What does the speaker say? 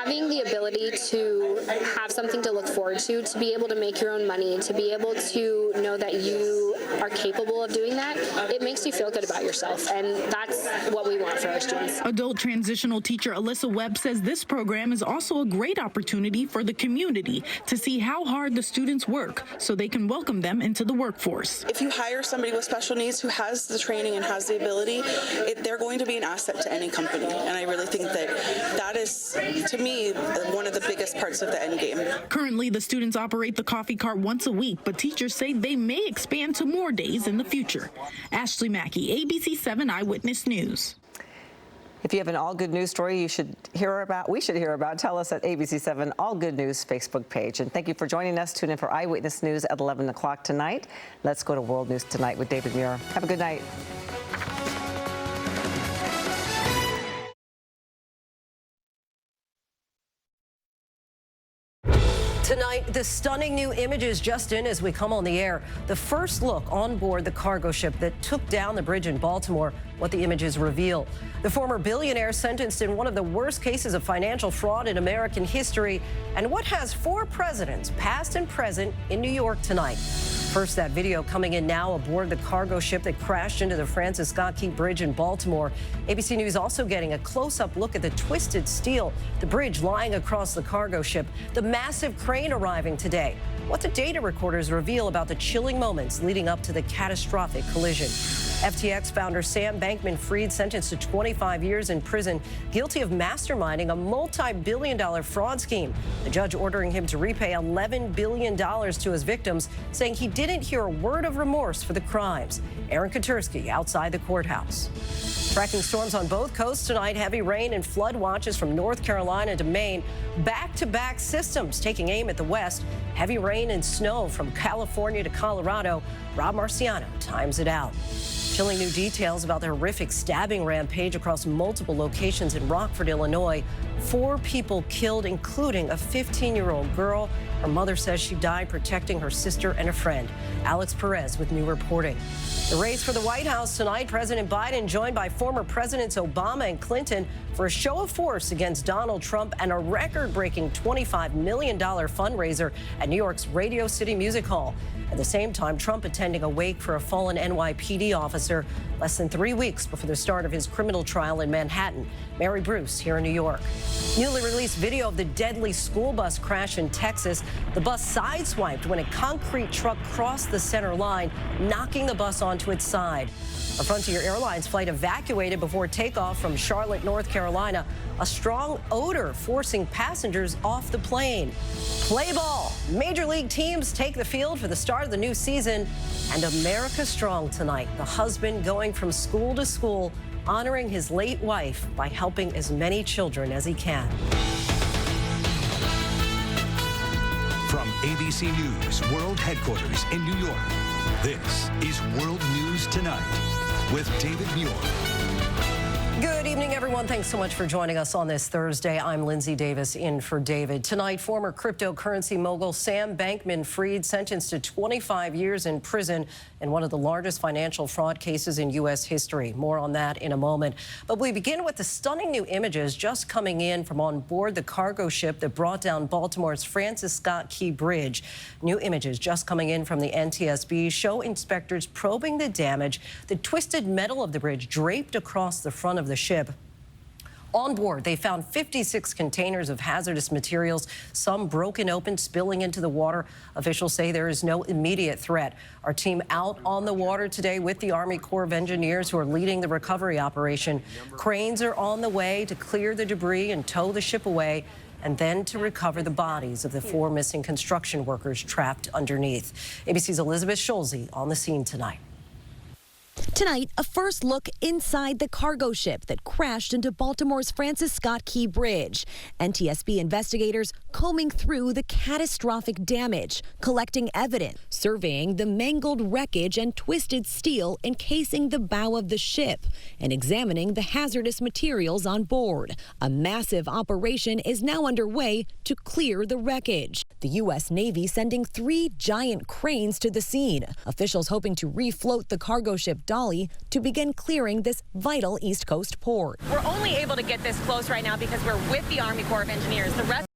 having the ability to have something to look forward to be able to make your own money, to be able to know that you are capable of doing that, it makes you feel good about yourself, and that's what we want for our students. Adult transitional teacher Alyssa Webb says this program is also a great opportunity for the community to see how hard the students work so they can welcome them into the workforce. If you hire somebody with special needs who has the training and has the ability, they're going to be an asset to any company, and I really think that is, to me, one of the biggest parts of the end game. Currently, the students operate the coffee cart once a week, but teachers say they may expand to more days in the future. Ashley Mackey, ABC 7 Eyewitness News. If you have an All Good News story we should hear about, tell us at ABC 7 All Good News Facebook page. And thank you for joining us. Tune in for Eyewitness News at 11 o'clock tonight. Let's go to World News Tonight with David Muir. Have a good night. Tonight, the stunning new images just in as we come on the air. The first look on board the cargo ship that took down the bridge in Baltimore, what the images reveal. The former billionaire sentenced in one of the worst cases of financial fraud in American history, and what has 4 presidents, past and present, in New York tonight. First, that video coming in now aboard the cargo ship that crashed into the Francis Scott Key Bridge in Baltimore. ABC News also getting a close-up look at the twisted steel, the bridge lying across the cargo ship, the massive crane arriving today. What the data recorders reveal about the chilling moments leading up to the catastrophic collision. FTX founder Sam Bankman-Fried sentenced to 25 years in prison, guilty of masterminding a multi-billion-dollar fraud scheme. The judge ordering him to repay $11 billion to his victims, saying he didn't hear a word of remorse for the crimes. Aaron Katursky outside the courthouse. Tracking storms on both coasts tonight, heavy rain and flood watches from North Carolina to Maine. Back-to-back systems taking aim at the west. Heavy rain and snow from California to Colorado. Rob Marciano times it out. Chilling new details about the horrific stabbing rampage across multiple locations in Rockford, Illinois. 4 people killed, including a 15-year-old girl. Her mother says she died protecting her sister and a friend. Alex Perez with new reporting. The race for the White House tonight, President Biden joined by former Presidents Obama and Clinton for a show of force against Donald Trump and a record-breaking $25 million fundraiser at New York's Radio City Music Hall. At the same time, Trump attending a wake for a fallen NYPD officer less than 3 weeks before the start of his criminal trial in Manhattan. Mary Bruce here in New York. Newly released video of the deadly school bus crash in Texas. The bus sideswiped when a concrete truck crossed the center line, knocking the bus onto its side. A Frontier Airlines flight evacuated before takeoff from Charlotte, North Carolina. A strong odor forcing passengers off the plane. Play ball. Major League teams take the field for the start of the new season. And America strong tonight. The husband going from school to school, honoring his late wife by helping as many children as he can. From ABC News World Headquarters in New York, this is World News Tonight with David Muir. Good evening, everyone. Thanks so much for joining us on this Thursday. I'm Lindsay Davis in for David. Tonight, former cryptocurrency mogul Sam Bankman-Fried sentenced to 25 years in prison in one of the largest financial fraud cases in U.S. history. More on that in a moment. But we begin with the stunning new images just coming in from on board the cargo ship that brought down Baltimore's Francis Scott Key Bridge. New images just coming in from the NTSB show inspectors probing the damage. The twisted metal of the bridge draped across the front of the ship. On board, they found 56 containers of hazardous materials, some broken open, spilling into the water. Officials say there is no immediate threat. Our team out on the water today with the Army Corps of Engineers who are leading the recovery operation. Cranes are on the way to clear the debris and tow the ship away, and then to recover the bodies of the 4 missing construction workers trapped underneath. ABC's Elizabeth Schulze on the scene tonight. Tonight, a first look inside the cargo ship that crashed into Baltimore's Francis Scott Key Bridge. NTSB investigators combing through the catastrophic damage, collecting evidence, surveying the mangled wreckage and twisted steel encasing the bow of the ship, and examining the hazardous materials on board. A massive operation is now underway to clear the wreckage. The U.S. Navy sending 3 giant cranes to the scene. Officials hoping to refloat the cargo ship dolly to begin clearing this vital East Coast port. We're only able to get this close right now because we're with the Army Corps of Engineers. The rest